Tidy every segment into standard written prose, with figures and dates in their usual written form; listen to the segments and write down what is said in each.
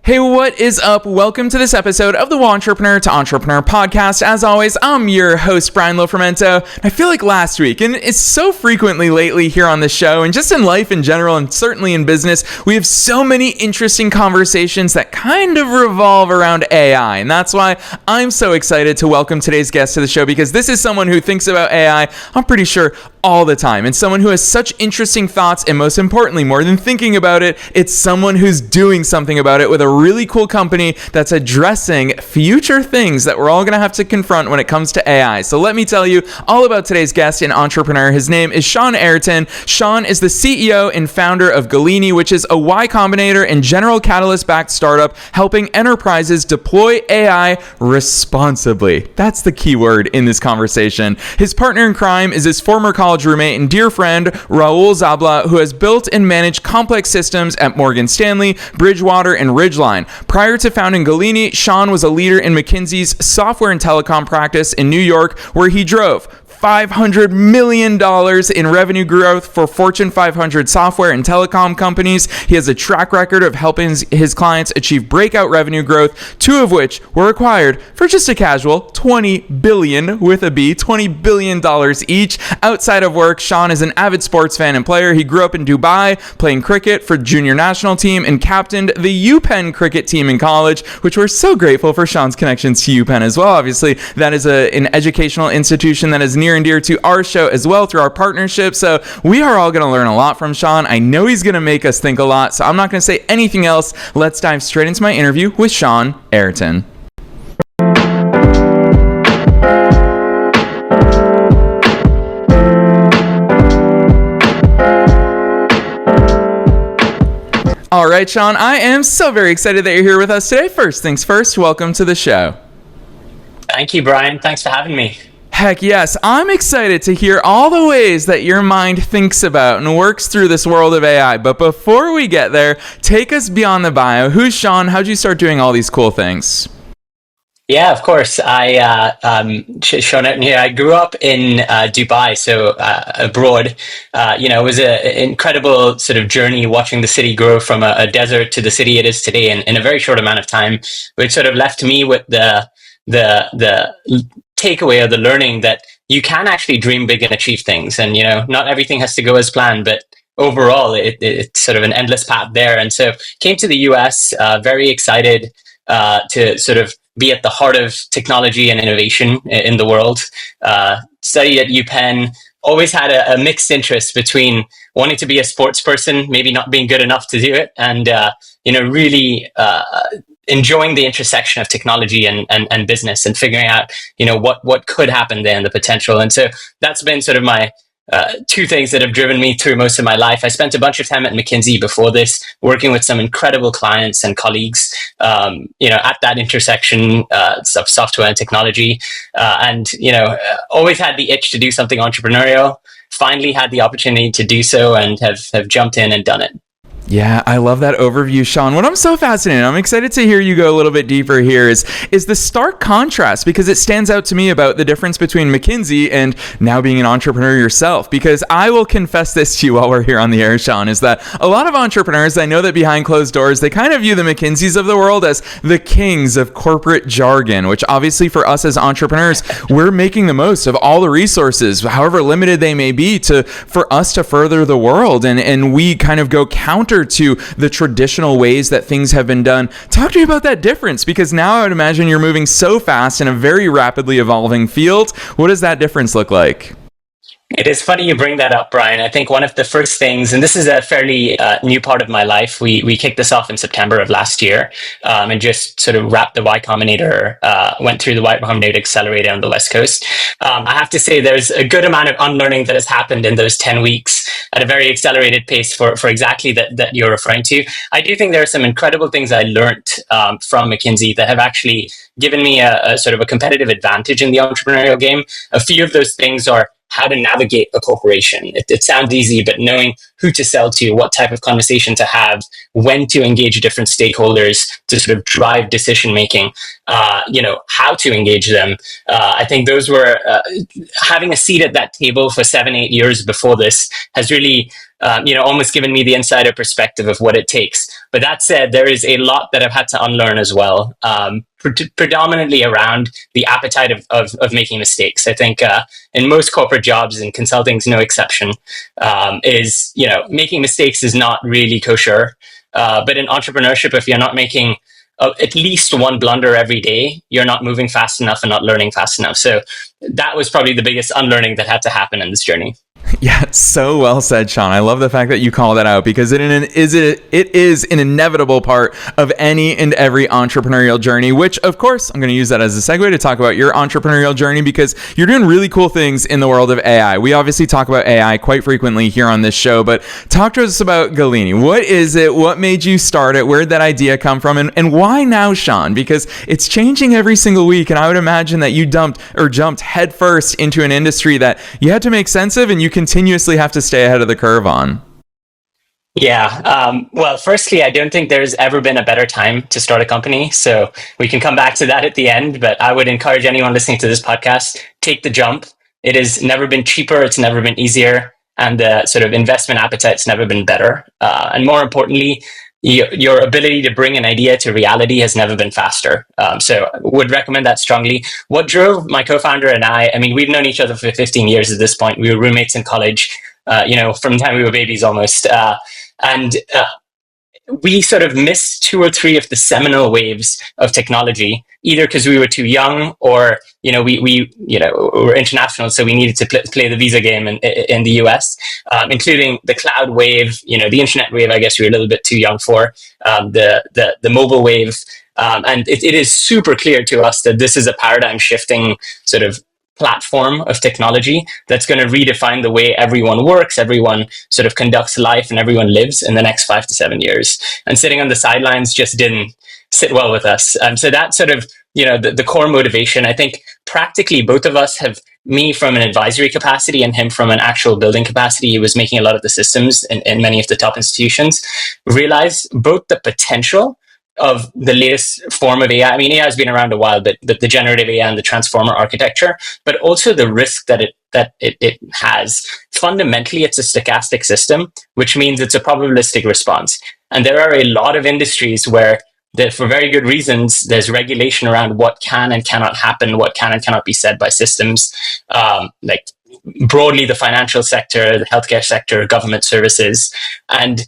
Hey, what is up? Welcome to this episode of the Entrepreneur to Entrepreneur podcast. As always, I'm your host, Brian Lofermento. I feel like last week, and it's so frequently lately here on the show, and just in life in general, and certainly in business, we have so many interesting conversations that kind of revolve around AI. And that's why I'm so excited to welcome today's guest to the show, because this is someone who thinks about AI, I'm pretty sure, all the time, and someone who has such interesting thoughts, and most importantly, more than thinking about it, it's someone who's doing something about it with a really cool company that's addressing future things that we're all going to have to confront when it comes to AI. So let me tell you all about today's guest and entrepreneur. His name is Shaun Ayrton. Shaun is the CEO and founder of Galini, which is a Y Combinator and General Catalyst-backed startup helping enterprises deploy AI responsibly. That's the key word in this conversation. His partner in crime is his former college roommate and dear friend, Raul Zabla, who has built and managed complex systems at Morgan Stanley, Bridgewater, and Ridgeline. Prior to founding Galini, Shaun was a leader in McKinsey's software and telecom practice in New York, where he drove $500 million in revenue growth for Fortune 500 software and telecom companies. He has a track record of helping his clients achieve breakout revenue growth, two of which were acquired for just a casual $20 billion with a B, $20 billion each. Outside of work, Shaun is an avid sports fan and player. He grew up in Dubai, playing cricket for junior national team, and captained the UPenn cricket team in college, which we're so grateful for Shaun's connections to UPenn as well. Obviously, that is an educational institution that is near and dear to our show as well through our partnership. So we are all going to learn a lot from Shaun. I know he's going to make us think a lot, so I'm not going to say anything else. Let's dive straight into my interview with Shaun Ayrton. All right, Shaun, I am so very excited that you're here with us today. First things first, welcome to the show. Thank you, Brian. Thanks for having me. Heck yes, I'm excited to hear all the ways that your mind thinks about and works through this world of AI. But before we get there, take us beyond the bio. Who's Shaun? How'd you start doing all these cool things? Yeah, of course. Shaun Ayrton here. I grew up in Dubai, so abroad. It was an incredible sort of journey watching the city grow from a desert to the city it is today in a very short amount of time, which sort of left me with the takeaway or the learning that you can actually dream big and achieve things. And, not everything has to go as planned, but overall, it's sort of an endless path there. And so came to the US, very excited to sort of be at the heart of technology and innovation in the world. Studied at UPenn, always had a mixed interest between wanting to be a sports person, maybe not being good enough to do it, and, really enjoying the intersection of technology and business and figuring out, what could happen there and the potential. And so that's been sort of my two things that have driven me through most of my life. I spent a bunch of time at McKinsey before this, working with some incredible clients and colleagues, at that intersection of software and technology. Always had the itch to do something entrepreneurial, finally had the opportunity to do so and have jumped in and done it. Yeah, I love that overview, Shaun. What I'm so fascinated, I'm excited to hear you go a little bit deeper here, is the stark contrast, because it stands out to me about the difference between McKinsey and now being an entrepreneur yourself. Because I will confess this to you while we're here on the air, Shaun, is that a lot of entrepreneurs, I know that behind closed doors, they kind of view the McKinseys of the world as the kings of corporate jargon, which obviously for us as entrepreneurs, we're making the most of all the resources, however limited they may be, for us to further the world. And we kind of go counter to the traditional ways that things have been done. Talk to me about that difference, because now I would imagine you're moving so fast in a very rapidly evolving field. What does that difference look like? It is funny you bring that up, Brian. I think one of the first things, and this is a fairly new part of my life, we kicked this off in September of last year, and just sort of wrapped the Y Combinator, went through the Y Combinator Accelerator on the West Coast. I have to say there's a good amount of unlearning that has happened in those 10 weeks at a very accelerated pace for exactly that you're referring to. I do think there are some incredible things I learned from McKinsey that have actually given me a sort of a competitive advantage in the entrepreneurial game. A few of those things are how to navigate a corporation. It sounds easy, but knowing who to sell to, what type of conversation to have, when to engage different stakeholders to sort of drive decision making, how to engage them. I think those were having a seat at that table for 7-8 years before this has really almost given me the insider perspective of what it takes. But that said, there is a lot that I've had to unlearn as well, predominantly around the appetite of making mistakes. I think in most corporate jobs, and consulting is no exception, is making mistakes is not really kosher. But in entrepreneurship, if you're not making at least one blunder every day, you're not moving fast enough and not learning fast enough. So that was probably the biggest unlearning that had to happen in this journey. Yeah, so well said, Shaun. I love the fact that you call that out, because it is an inevitable part of any and every entrepreneurial journey, which, of course, I'm going to use that as a segue to talk about your entrepreneurial journey, because you're doing really cool things in the world of AI. We obviously talk about AI quite frequently here on this show, but talk to us about Galini. What is it? What made you start it? Where did that idea come from? And why now, Shaun? Because it's changing every single week, and I would imagine that you jumped headfirst into an industry that you had to make sense of, and you continuously have to stay ahead of the curve on. Yeah. Well, firstly, I don't think there's ever been a better time to start a company. So we can come back to that at the end, but I would encourage anyone listening to this podcast, take the jump. It has never been cheaper. It's never been easier. And the sort of investment appetite's never been better. And more importantly, your ability to bring an idea to reality has never been faster. So I would recommend that strongly. What drove my co-founder and I mean, we've known each other for 15 years at this point. We were roommates in college, from the time we were babies almost. And we sort of missed 2 or 3 of the seminal waves of technology, either because we were too young or, we were international. So we needed to play the visa game in the US, including the cloud wave, the internet wave, I guess we were a little bit too young for, the mobile wave. And it is super clear to us that this is a paradigm shifting sort of platform of technology that's going to redefine the way everyone works, everyone sort of conducts life, and everyone lives in the next 5 to 7 years. And sitting on the sidelines just didn't sit well with us. So that's sort of, the core motivation. I think practically both of us have, me from an advisory capacity and him from an actual building capacity, he was making a lot of the systems in many of the top institutions, realized both the potential of the latest form of AI. I mean, AI has been around a while, but the generative AI and the transformer architecture, but also the risk that it has. Fundamentally, it's a stochastic system, which means it's a probabilistic response. And there are a lot of industries where, for very good reasons, there's regulation around what can and cannot happen, what can and cannot be said by systems, like broadly the financial sector, the healthcare sector, government services. And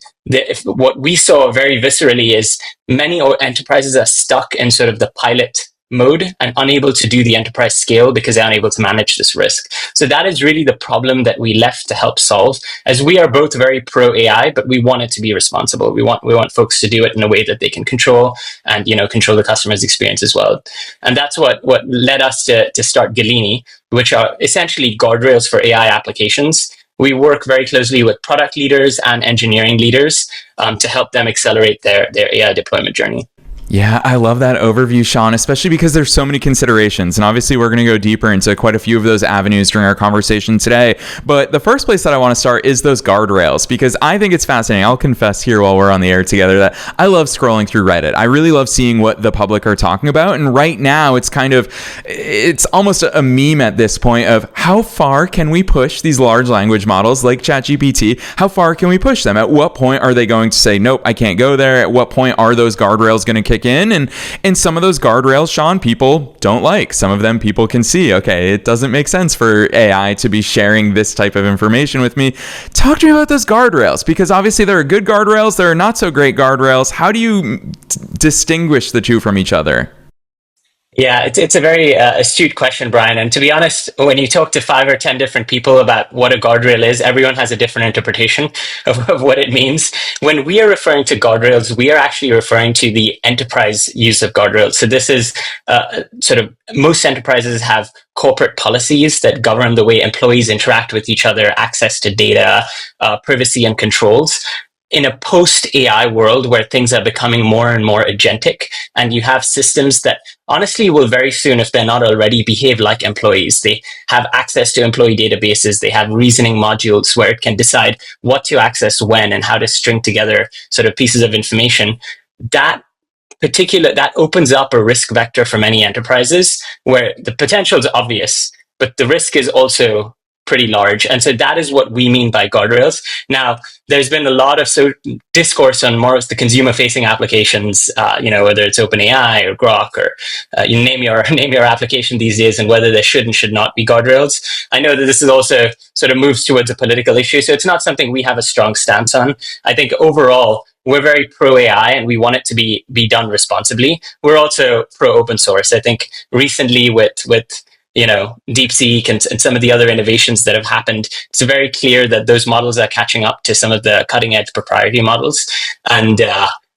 what we saw very viscerally is many enterprises are stuck in sort of the pilot mode and unable to do the enterprise scale because they're unable to manage this risk. So that is really the problem that we left to help solve, as we are both very pro AI, but we want it to be responsible. We want folks to do it in a way that they can control and, control the customer's experience as well. And that's what led us to start Galini, which are essentially guardrails for AI applications. We work very closely with product leaders and engineering leaders to help them accelerate their AI deployment journey. Yeah, I love that overview, Shaun, especially because there's so many considerations. And obviously, we're going to go deeper into quite a few of those avenues during our conversation today. But the first place that I want to start is those guardrails, because I think it's fascinating. I'll confess here while we're on the air together that I love scrolling through Reddit. I really love seeing what the public are talking about. And right now, it's almost a meme at this point of how far can we push these large language models like ChatGPT? How far can we push them? At what point are they going to say, nope, I can't go there? At what point are those guardrails going to kick in? And some of those guardrails, Shaun, people don't like. Some of them people can see, okay, it doesn't make sense for AI to be sharing this type of information with me. Talk to me about those guardrails, because obviously there are good guardrails, there are not so great guardrails. How do you distinguish the two from each other? Yeah, it's a very astute question, Brian. And to be honest, when you talk to 5 or 10 different people about what a guardrail is, everyone has a different interpretation of what it means. When we are referring to guardrails, we are actually referring to the enterprise use of guardrails. So this is sort of, most enterprises have corporate policies that govern the way employees interact with each other, access to data, privacy and controls. In a post-AI world where things are becoming more and more agentic, and you have systems that honestly will very soon, if they're not already, behave like employees. They have access to employee databases. They have reasoning modules where it can decide what to access when and how to string together sort of pieces of information. That opens up a risk vector for many enterprises where the potential is obvious, but the risk is also pretty large. And so that is what we mean by guardrails. Now, there's been a lot of discourse on more of the consumer-facing applications, whether it's OpenAI or Grok or you name your application these days, and whether there should and should not be guardrails. I know that this is also sort of moves towards a political issue, so it's not something we have a strong stance on. I think overall, we're very pro AI and we want it to be done responsibly. We're also pro open source. I think recently with DeepSeek and some of the other innovations that have happened, it's very clear that those models are catching up to some of the cutting edge proprietary models. And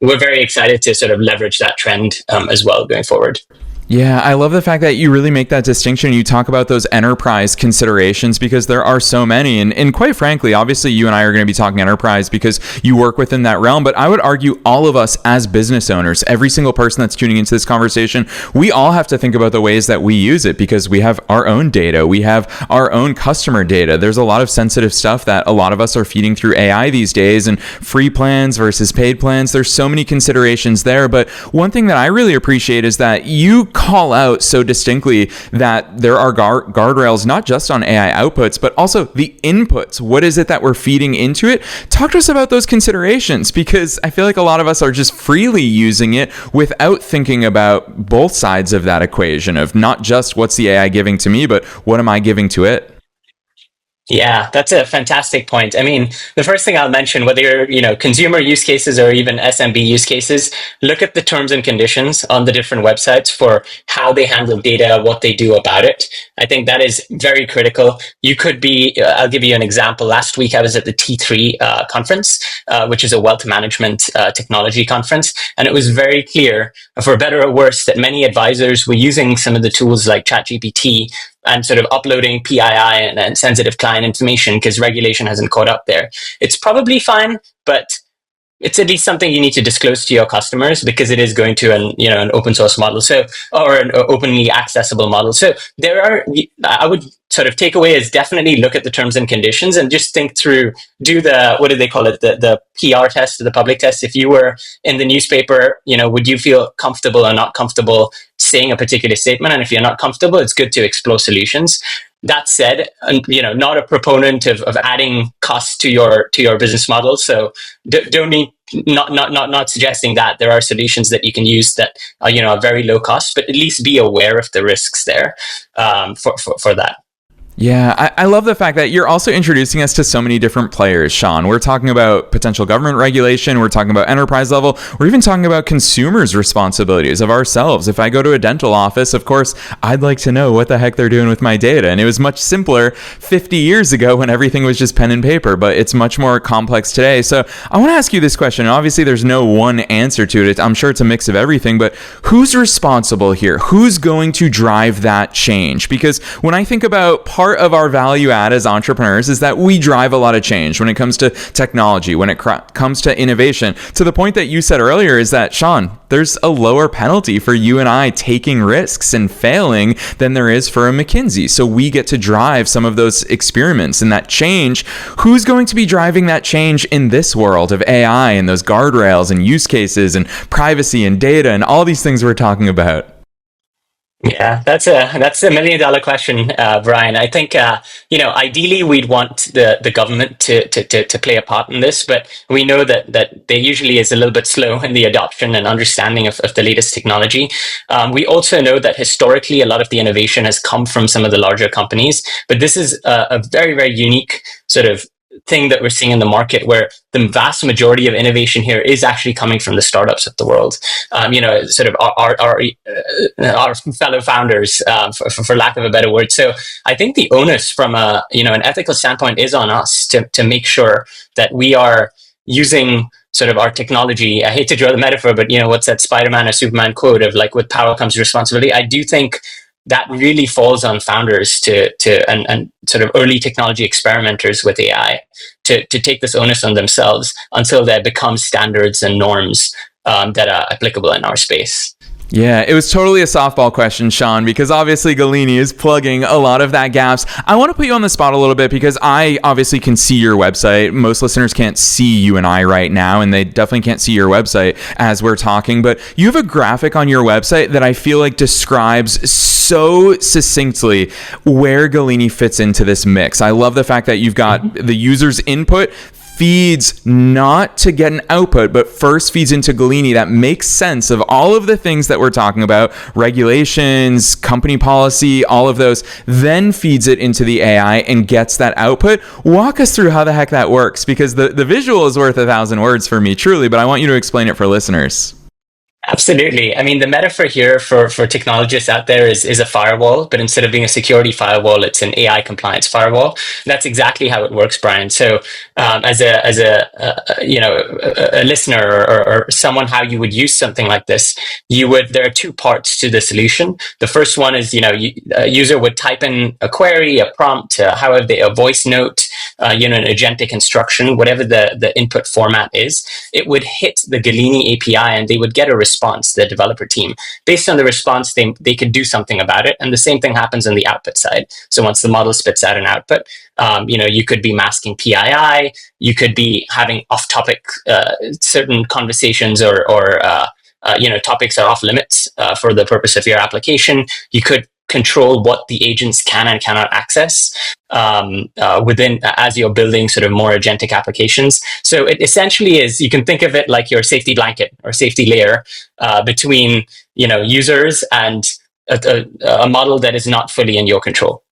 we're very excited to sort of leverage that trend as well going forward. Yeah, I love the fact that you really make that distinction. You talk about those enterprise considerations because there are so many. And quite frankly, obviously you and I are going to be talking enterprise because you work within that realm. But I would argue all of us as business owners, every single person that's tuning into this conversation, we all have to think about the ways that we use it because we have our own data. We have our own customer data. There's a lot of sensitive stuff that a lot of us are feeding through AI these days, and free plans versus paid plans. There's so many considerations there. But one thing that I really appreciate is that you call out so distinctly that there are guardrails not just on AI outputs, but also the inputs. What is it that we're feeding into it? Talk to us about those considerations, because I feel like a lot of us are just freely using it without thinking about both sides of that equation of not just what's the AI giving to me, but what am I giving to it? Yeah, that's a fantastic point. I mean, the first thing I'll mention, whether you're, consumer use cases or even SMB use cases, look at the terms and conditions on the different websites for how they handle data, what they do about it. I think that is very critical. You could be, I'll give you an example. Last week, I was at the T3 conference, which is a wealth management technology conference. And it was very clear, for better or worse, that many advisors were using some of the tools like ChatGPT and sort of uploading PII and sensitive client information because regulation hasn't caught up there. It's probably fine, but it's at least something you need to disclose to your customers because it is going to an open source model, or an openly accessible model. So I would sort of take away is definitely look at the terms and conditions and just think through, do the, what do they call it? The PR test, the public test. If you were in the newspaper, would you feel comfortable or not comfortable saying a particular statement? And if you're not comfortable, it's good to explore solutions. That said, not a proponent of adding costs to your business model. So don't need, not suggesting that there are solutions that you can use that are very low cost, but at least be aware of the risks there for that. Yeah, I love the fact that you're also introducing us to so many different players, Shaun. We're talking about potential government regulation. We're talking about enterprise level. We're even talking about consumers' responsibilities of ourselves. If I go to a dental office, of course, I'd like to know what the heck they're doing with my data. And it was much simpler 50 years ago when everything was just pen and paper, but it's much more complex today. So I want to ask you this question. Obviously, there's no one answer to it. I'm sure it's a mix of everything, but who's responsible here? Who's going to drive that change? Because when I think about part of our value add as entrepreneurs is that we drive a lot of change when it comes to technology, when it comes to innovation. To the point that you said earlier is that, Shaun, there's a lower penalty for you and I taking risks and failing than there is for a McKinsey. So we get to drive some of those experiments and that change. Who's going to be driving that change in this world of AI and those guardrails and use cases and privacy and data and all these things we're talking about? Yeah, that's a $1 million question, Brian. I think ideally we'd want the government to play a part in this, but we know that they usually is a little bit slow in the adoption and understanding of the latest technology. We also know that historically a lot of the innovation has come from some of the larger companies, but this is a very, very unique sort of thing that we're seeing in the market where the vast majority of innovation here is actually coming from the startups of the world. Sort of our fellow founders, for lack of a better word. So I think the onus from an ethical standpoint is on us to make sure that we are using sort of our technology. I hate to draw the metaphor, but what's that Spider-Man or Superman quote of like, with power comes responsibility. I do think that really falls on founders and sort of early technology experimenters with AI to take this onus on themselves until there become standards and norms that are applicable in our space. Yeah, it was totally a softball question, Shaun, because obviously Galini is plugging a lot of that gaps. I want to put you on the spot a little bit because I obviously can see your website. Most listeners can't see you and I right now, and they definitely can't see your website as we're talking, but you have a graphic on your website that I feel like describes so succinctly where Galini fits into this mix. I love the fact that you've got the user's input feeds not to get an output, but first feeds into Galini that makes sense of all of the things that we're talking about, regulations, company policy, all of those, then feeds it into the AI and gets that output. Walk us through how the heck that works, because the visual is worth 1,000 words for me, truly, but I want you to explain it for listeners. Absolutely. I mean, the metaphor here for technologists out there is a firewall, but instead of being a security firewall, it's an AI compliance firewall. That's exactly how it works, Brian. So, as a listener or someone, how you would use something like this, there are two parts to the solution. The first one is, a user would type in a query, a prompt, a voice note, an agentic instruction, whatever the input format is. It would hit the Galini API and they would get a response, the developer team. Based on the response, they could do something about it. And the same thing happens on the output side. So once the model spits out an output, you could be masking PII, you could be having off-topic certain conversations or topics are off limits for the purpose of your application. You could control what the agents can and cannot access within as you're building sort of more agentic applications. So it essentially is, you can think of it like your safety blanket or safety layer between users and a model that is not fully in your control.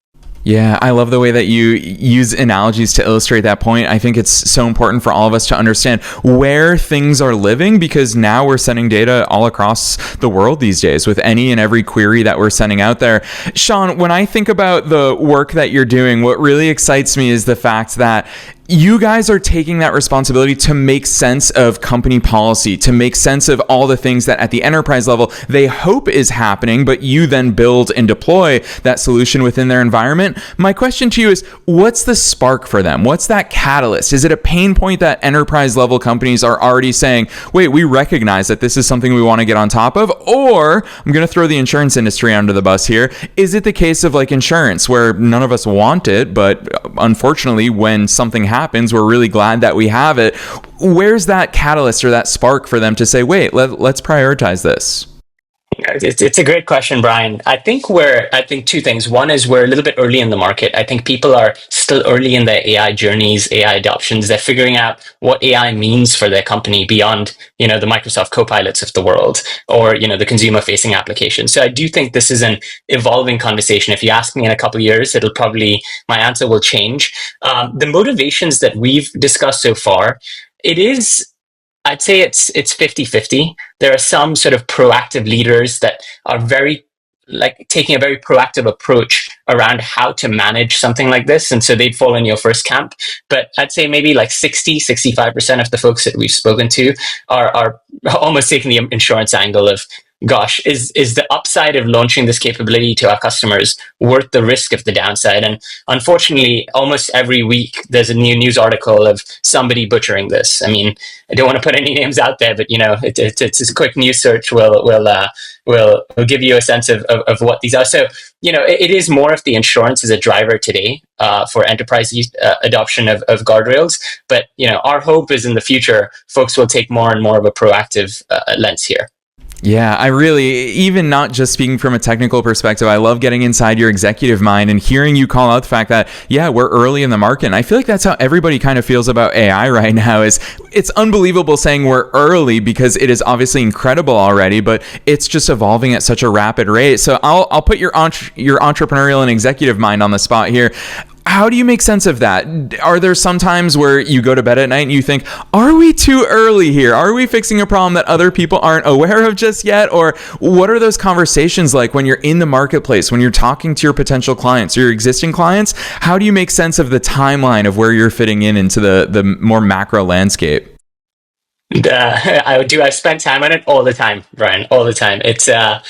Yeah, I love the way that you use analogies to illustrate that point. I think it's so important for all of us to understand where things are living, because now we're sending data all across the world these days with any and every query that we're sending out there. Shaun, when I think about the work that you're doing, what really excites me is the fact that you guys are taking that responsibility to make sense of company policy, to make sense of all the things that at the enterprise level they hope is happening, but you then build and deploy that solution within their environment. My question to you is, what's the spark for them? What's that catalyst? Is it a pain point that enterprise level companies are already saying, wait, we recognize that this is something we want to get on top of? Or, I'm going to throw the insurance industry under the bus here, is it the case of like insurance where none of us want it, but unfortunately when something happens, we're really glad that we have it? Where's that catalyst or that spark for them to say, wait, let's prioritize this? It's a great question, Brian. I think two things. One is we're a little bit early in the market. I think people are still early in their AI journeys, AI adoptions. They're figuring out what AI means for their company beyond, the Microsoft Copilots of the world or, the consumer facing applications. So I do think this is an evolving conversation. If you ask me in a couple of years, my answer will change. The motivations that we've discussed so far, I'd say it's 50-50. There are some sort of proactive leaders that are taking a very proactive approach around how to manage something like this. And so they'd fall in your first camp. But I'd say maybe 65% of the folks that we've spoken to are almost taking the insurance angle of, gosh, is the upside of launching this capability to our customers worth the risk of the downside? And unfortunately, almost every week there's a new news article of somebody butchering this. I mean, I don't want to put any names out there, but it's a quick news search will give you a sense of what these are. So it is more of the insurance as a driver today for enterprise adoption of guardrails. But our hope is in the future, folks will take more and more of a proactive lens here. Yeah, I really, even not just speaking from a technical perspective, I love getting inside your executive mind and hearing you call out the fact that, yeah, we're early in the market. And I feel like that's how everybody kind of feels about AI right now. It's unbelievable saying we're early because it is obviously incredible already, but it's just evolving at such a rapid rate. So I'll put your entrepreneurial and executive mind on the spot here. How do you make sense of that? Are there some times where you go to bed at night and you think, are we too early here? Are we fixing a problem that other people aren't aware of just yet? Or what are those conversations like when you're in the marketplace, when you're talking to your potential clients, your existing clients? How do you make sense of the timeline of where you're fitting into the more macro landscape? I spend time on it all the time, Brian, all the time. It's I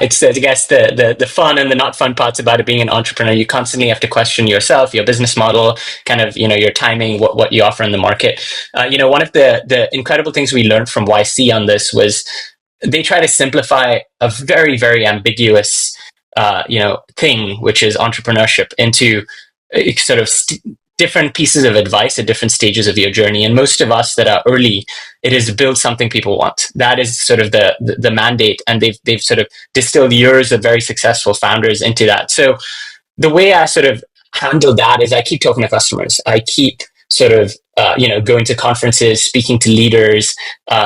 guess the fun and the not fun parts about it being an entrepreneur. You constantly have to question yourself, your business model, kind of, your timing, what you offer in the market. One of the incredible things we learned from YC on this was they try to simplify a very, very ambiguous, thing, which is entrepreneurship, into sort of different pieces of advice at different stages of your journey. And most of us that are early, it is to build something people want. That is sort of the mandate, and they've sort of distilled years of very successful founders into that. So the way I sort of handle that is I keep talking to customers. I keep sort of going to conferences, speaking to leaders,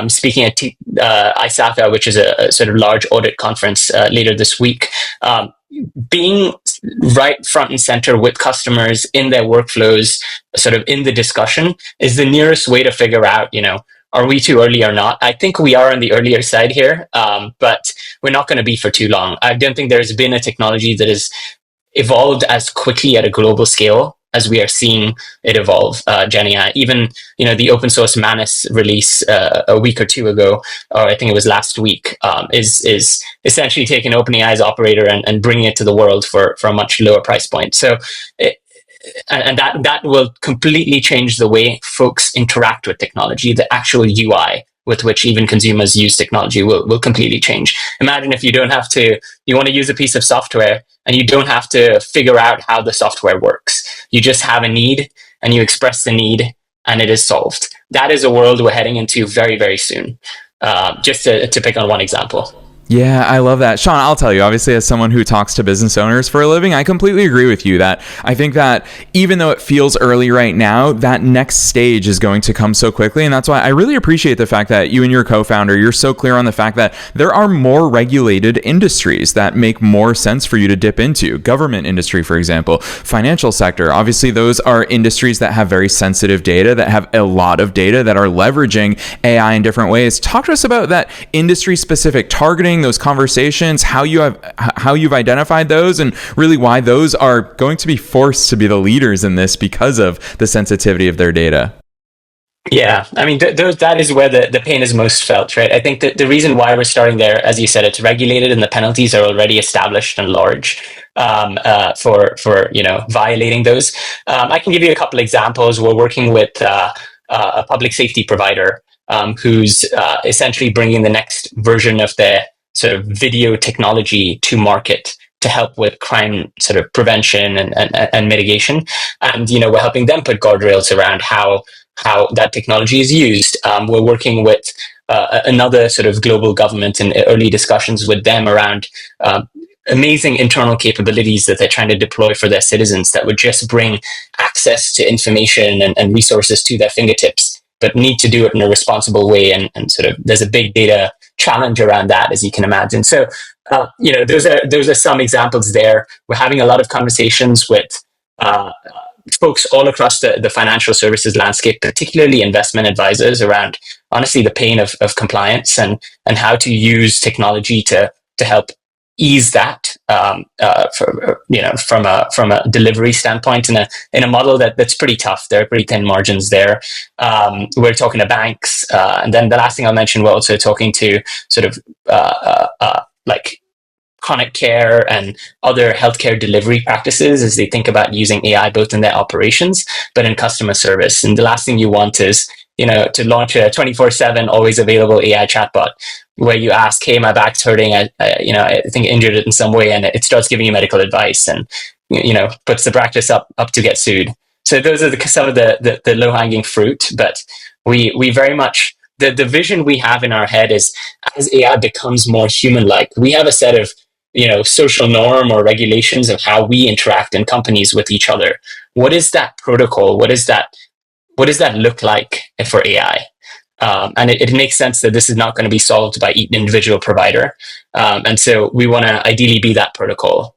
speaking at ISACA, which is a sort of large audit conference later this week. Being right front and center with customers in their workflows, sort of in the discussion, is the nearest way to figure out, are we too early or not? I think we are on the earlier side here, but we're not going to be for too long. I don't think there's been a technology that has evolved as quickly at a global scale as we are seeing it evolve, GenAI. Even, the open source Manus release a week or two ago, or I think it was last week, is essentially taking OpenAI's operator and bringing it to the world for a much lower price point. So, that will completely change the way folks interact with technology. The actual UI with which even consumers use technology will completely change. Imagine if you want to use a piece of software and you don't have to figure out how the software works. You just have a need and you express the need and it is solved. That is a world we're heading into very, very soon. Just to pick on one example. Yeah, I love that. Shaun, I'll tell you, obviously, as someone who talks to business owners for a living, I completely agree with you that I think that even though it feels early right now, that next stage is going to come so quickly. And that's why I really appreciate the fact that you and your co-founder, you're so clear on the fact that there are more regulated industries that make more sense for you to dip into. Government industry, for example, financial sector. Obviously, those are industries that have very sensitive data, that have a lot of data, that are leveraging AI in different ways. Talk to us about that industry-specific targeting, those conversations, how you've identified those, and really why those are going to be forced to be the leaders in this because of the sensitivity of their data. Yeah, I mean, that is where the pain is most felt, right? I think that the reason why we're starting there, as you said, it's regulated and the penalties are already established and large for violating those. I can give you a couple examples. We're working with a public safety provider who's essentially bringing the next version of their sort of video technology to market to help with crime sort of prevention and mitigation. And, we're helping them put guardrails around how that technology is used. We're working with another sort of global government in early discussions with them around amazing internal capabilities that they're trying to deploy for their citizens that would just bring access to information and resources to their fingertips, but need to do it in a responsible way. And sort of there's a big data challenge around that, as you can imagine. So, those are some examples there. We're having a lot of conversations with folks all across the financial services landscape, particularly investment advisors, around honestly the pain of compliance and how to use technology to help ease that from a delivery standpoint in a model that's pretty tough. There are pretty thin margins there. We're talking to banks, and then the last thing I'll mention, we're also talking to sort of like chronic care and other healthcare delivery practices as they think about using AI both in their operations but in customer service. And the last thing you want is to launch a 24/7 always available AI chatbot where you ask, hey, my back's hurting, I think I injured it in some way, and it starts giving you medical advice and puts the practice up to get sued. So those are some of the low-hanging fruit. But we very much, the vision we have in our head is, as AI becomes more human-like, we have a set of social norm or regulations of how we interact in companies with each other. What is that protocol? What does that look like for AI? And it makes sense that this is not going to be solved by each individual provider. And so we want to ideally be that protocol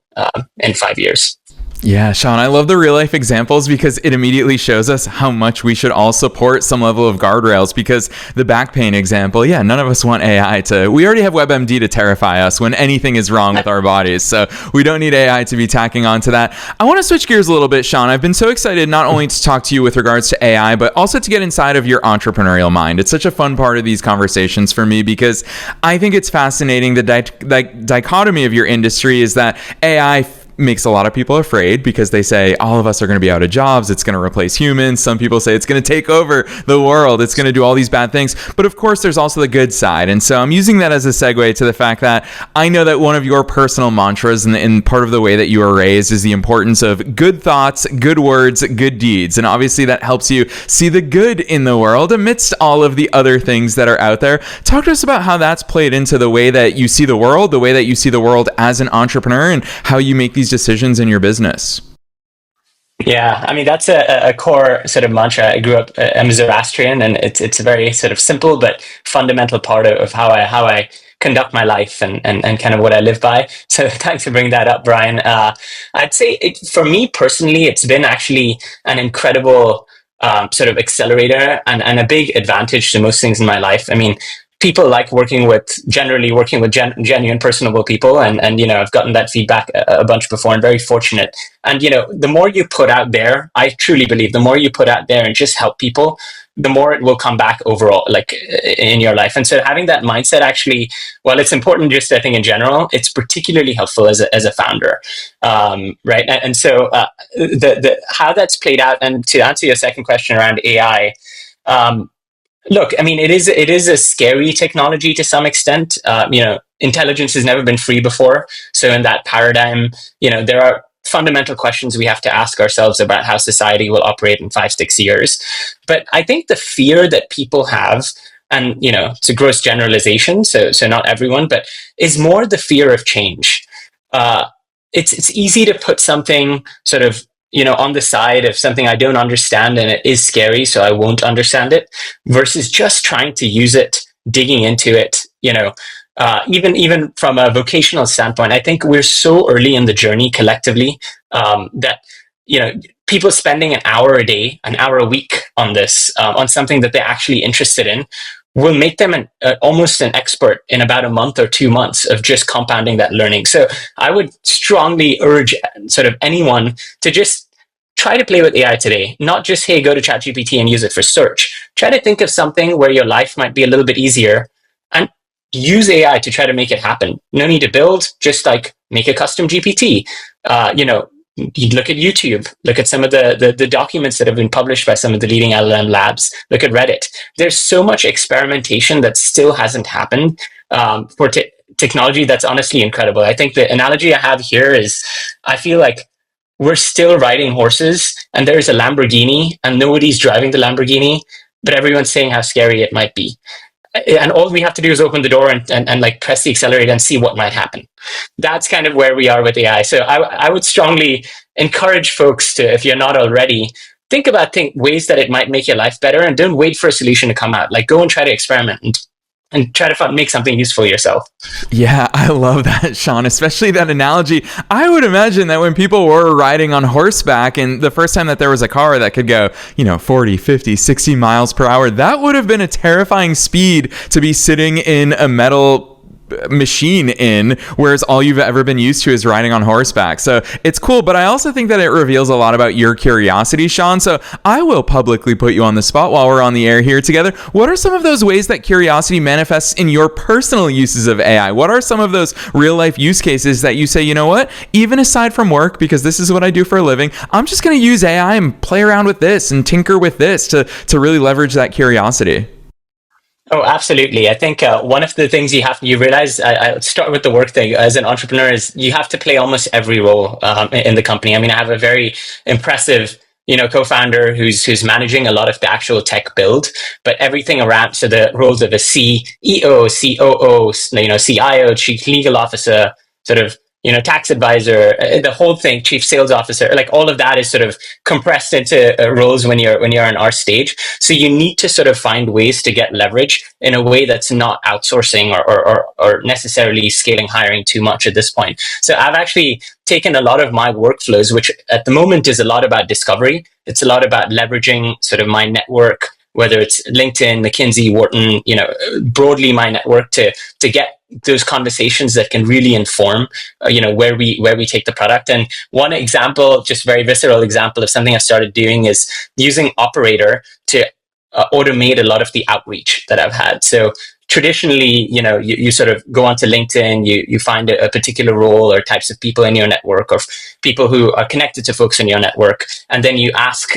in 5 years. Yeah, Shaun, I love the real life examples because it immediately shows us how much we should all support some level of guardrails, because the back pain example, yeah, none of us want AI we already have WebMD to terrify us when anything is wrong with our bodies. So we don't need AI to be tacking onto that. I want to switch gears a little bit, Shaun. I've been so excited not only to talk to you with regards to AI, but also to get inside of your entrepreneurial mind. It's such a fun part of these conversations for me because I think it's fascinating. The dichotomy of your industry is that AI makes a lot of people afraid because they say all of us are going to be out of jobs. It's going to replace humans. Some people say it's going to take over the world. It's going to do all these bad things. But of course, there's also the good side. And so I'm using that as a segue to the fact that I know that one of your personal mantras and part of the way that you are raised is the importance of good thoughts, good words, good deeds. And obviously that helps you see the good in the world amidst all of the other things that are out there. Talk to us about how that's played into the way that you see the world, the way that you see the world as an entrepreneur, and how you make these decisions in your business. Yeah, I mean, that's a core sort of mantra. I grew up, I'm Zoroastrian, and it's a very sort of simple but fundamental part of how I conduct my life and kind of what I live by. So thanks for bringing that up, Brian. I'd say for me personally, it's been actually an incredible sort of accelerator and a big advantage to most things in my life. I mean, people like generally working with genuine, personable people. And, I've gotten that feedback a bunch before and very fortunate. And, the more you put out there, I truly believe the more you put out there and just help people, the more it will come back overall, like in your life. And so having that mindset actually, well, it's important just, I think in general, it's particularly helpful as a founder. Right. And so the how that's played out, and to answer your second question around AI, look, I mean, it is a scary technology to some extent. Intelligence has never been free before. So in that paradigm, there are fundamental questions we have to ask ourselves about how society will operate in 5-6 years. But I think the fear that people have, and it's a gross generalization, so not everyone, but is more the fear of change. It's easy to put something sort of on the side of something I don't understand and it is scary, so I won't understand it, versus just trying to use it, digging into it, even from a vocational standpoint. I think we're so early in the journey collectively that, people spending an hour a day, an hour a week on this, on something that they're actually interested in, will make them almost an expert in about a month or 2 months of just compounding that learning. So I would strongly urge sort of anyone to just try to play with AI today, not just, hey, go to ChatGPT and use it for search. Try to think of something where your life might be a little bit easier and use AI to try to make it happen. No need to build, just like make a custom GPT. You look at YouTube, look at some of the documents that have been published by some of the leading LLM labs, look at Reddit. There's so much experimentation that still hasn't happened for technology that's honestly incredible. I think the analogy I have here is, I feel like we're still riding horses and there's a Lamborghini and nobody's driving the Lamborghini, but everyone's saying how scary it might be. And all we have to do is open the door and like press the accelerator and see what might happen. That's kind of where we are with AI. So I would strongly encourage folks to, if you're not already, think about ways that it might make your life better, and don't wait for a solution to come out. Like, go and try to experiment and try to make something useful yourself. Yeah, I love that, Shaun, especially that analogy. I would imagine that when people were riding on horseback and the first time that there was a car that could go, 40, 50, 60 miles per hour, that would have been a terrifying speed to be sitting in a metal machine in, whereas all you've ever been used to is riding on horseback. So it's cool, but I also think that it reveals a lot about your curiosity, Shaun. So I will publicly put you on the spot while we're on the air here together. What are some of those ways that curiosity manifests in your personal uses of AI? What are some of those real life use cases that you say, you know what, even aside from work, because this is what I do for a living, I'm just going to use AI and play around with this and tinker with this to really leverage that curiosity? Oh, absolutely. I think one of the things you realize, I'll start with the work thing as an entrepreneur, is you have to play almost every role in the company. I mean, I have a very impressive, co-founder who's managing a lot of the actual tech build, but everything around, so the roles of a CEO, COO, CIO, chief legal officer, sort of, tax advisor, the whole thing, chief sales officer, like all of that is sort of compressed into roles when you're in our stage. So you need to sort of find ways to get leverage in a way that's not outsourcing or necessarily scaling hiring too much at this point. So I've actually taken a lot of my workflows, which at the moment is a lot about discovery. It's a lot about leveraging sort of my network, whether it's LinkedIn, McKinsey, Wharton, broadly my network to get those conversations that can really inform, where we take the product. And one example, just very visceral example of something I started doing, is using Operator to automate a lot of the outreach that I've had. So, traditionally, you sort of go onto LinkedIn, you find a particular role or types of people in your network, or people who are connected to folks in your network, and then you ask,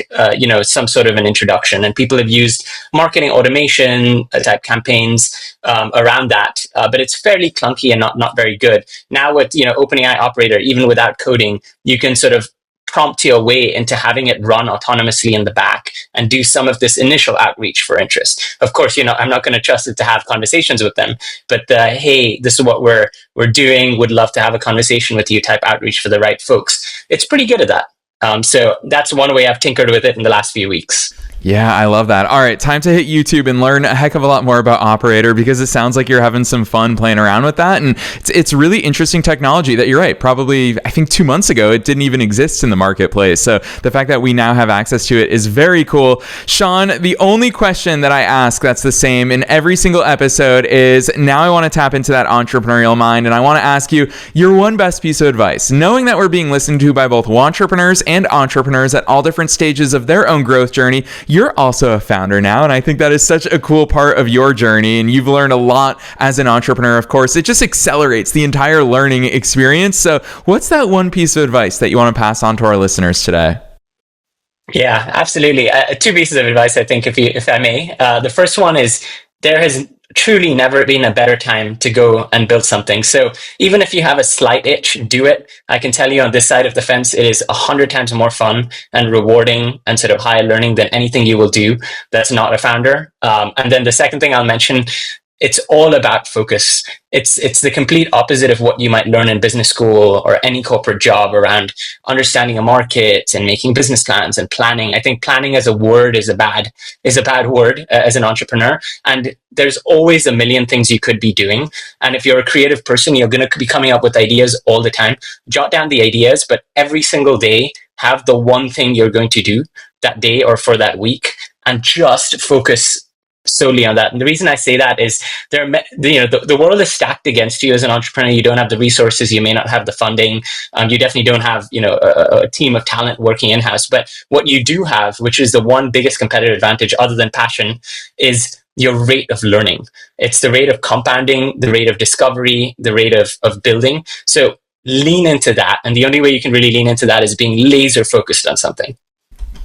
some sort of an introduction. And people have used marketing automation type campaigns around that, but it's fairly clunky and not very good. Now with OpenAI Operator, even without coding, you can sort of prompt your way into having it run autonomously in the back and do some of this initial outreach for interest. Of course, I'm not going to trust it to have conversations with them, but hey, this is what we're doing, would love to have a conversation with you type outreach for the right folks. It's pretty good at that. So that's one way I've tinkered with it in the last few weeks. Yeah, I love that. All right, time to hit YouTube and learn a heck of a lot more about Operator, because it sounds like you're having some fun playing around with that. And it's really interesting technology that, you're right, probably, I think 2 months ago, it didn't even exist in the marketplace. So the fact that we now have access to it is very cool. Shaun, the only question that I ask that's the same in every single episode is, now I want to tap into that entrepreneurial mind, and I want to ask you your one best piece of advice, knowing that we're being listened to by both entrepreneurs and entrepreneurs at all different stages of their own growth journey. You're also a founder now, and I think that is such a cool part of your journey, and you've learned a lot as an entrepreneur. Of course, it just accelerates the entire learning experience. So what's that one piece of advice that you want to pass on to our listeners today? Yeah, absolutely. 2 pieces of advice, I think, if I may. The first one is, there has truly never been a better time to go and build something. So even if you have a slight itch, do it. I can tell you, on this side of the fence, it is 100 times more fun and rewarding and sort of higher learning than anything you will do that's not a founder. And then the second thing I'll mention, it's all about focus. It's the complete opposite of what you might learn in business school or any corporate job around understanding a market and making business plans and planning. I think planning as a word is a bad word as an entrepreneur. And there's always a million things you could be doing. And if you're a creative person, you're going to be coming up with ideas all the time. Jot down the ideas, but every single day, have the one thing you're going to do that day or for that week, and just focus solely on that. And the reason I say that is, the world is stacked against you as an entrepreneur. You don't have the resources, you may not have the funding, you definitely don't have a team of talent working in-house. But what you do have, which is the one biggest competitive advantage other than passion, is your rate of learning. It's the rate of compounding, the rate of discovery, the rate of building. So lean into that, and the only way you can really lean into that is being laser focused on something.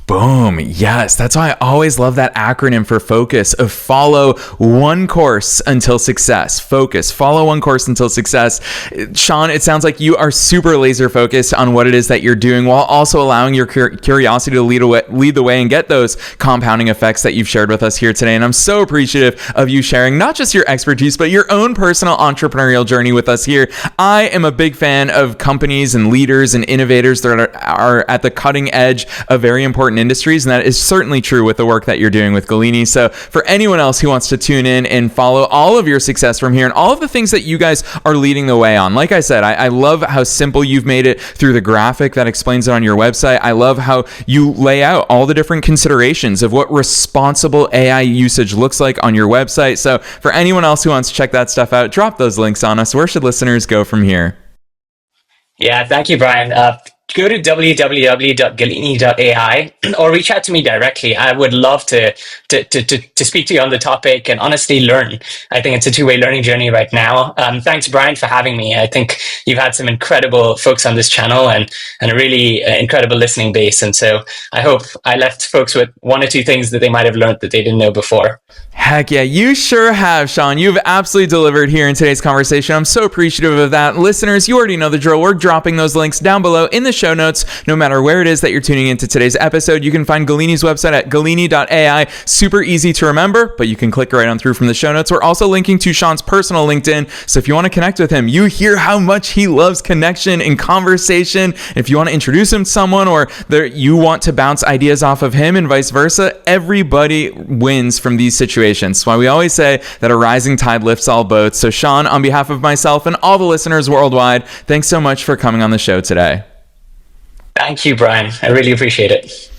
Boom. Yes. That's why I always love that acronym for focus, of follow one course until success. Focus, follow one course until success. Shaun, it sounds like you are super laser focused on what it is that you're doing, while also allowing your curiosity to lead the way and get those compounding effects that you've shared with us here today. And I'm so appreciative of you sharing not just your expertise, but your own personal entrepreneurial journey with us here. I am a big fan of companies and leaders and innovators that are at the cutting edge of very important industries, and that is certainly true with the work that you're doing with Galini. So for anyone else who wants to tune in and follow all of your success from here and all of the things that you guys are leading the way on, like I said, I love how simple you've made it through the graphic that explains it on your website. I love how you lay out all the different considerations of what responsible AI usage looks like on your website. So for anyone else who wants to check that stuff out, drop those links on us. Where should listeners go from here? Yeah, thank you, Brian. Go to www.galini.ai or reach out to me directly. I would love to speak to you on the topic and honestly learn. I think it's a two-way learning journey right now. Thanks, Brian, for having me. I think you've had some incredible folks on this channel and a really incredible listening base. And so I hope I left folks with 1 or 2 things that they might have learned that they didn't know before. Heck yeah, you sure have, Shaun. You've absolutely delivered here in today's conversation. I'm so appreciative of that. Listeners, you already know the drill. We're dropping those links down below in the show notes. No matter where it is that you're tuning into today's episode, you can find Galini's website at galini.ai. Super easy to remember, but you can click right on through from the show notes. We're also linking to Shaun's personal LinkedIn, so if you want to connect with him, you hear how much he loves connection and conversation. If you want to introduce him to someone, or you want to bounce ideas off of him and vice versa, everybody wins from these situations. That's why we always say that a rising tide lifts all boats. So Shaun, on behalf of myself and all the listeners worldwide, thanks so much for coming on the show today. Thank you, Brian. I really appreciate it.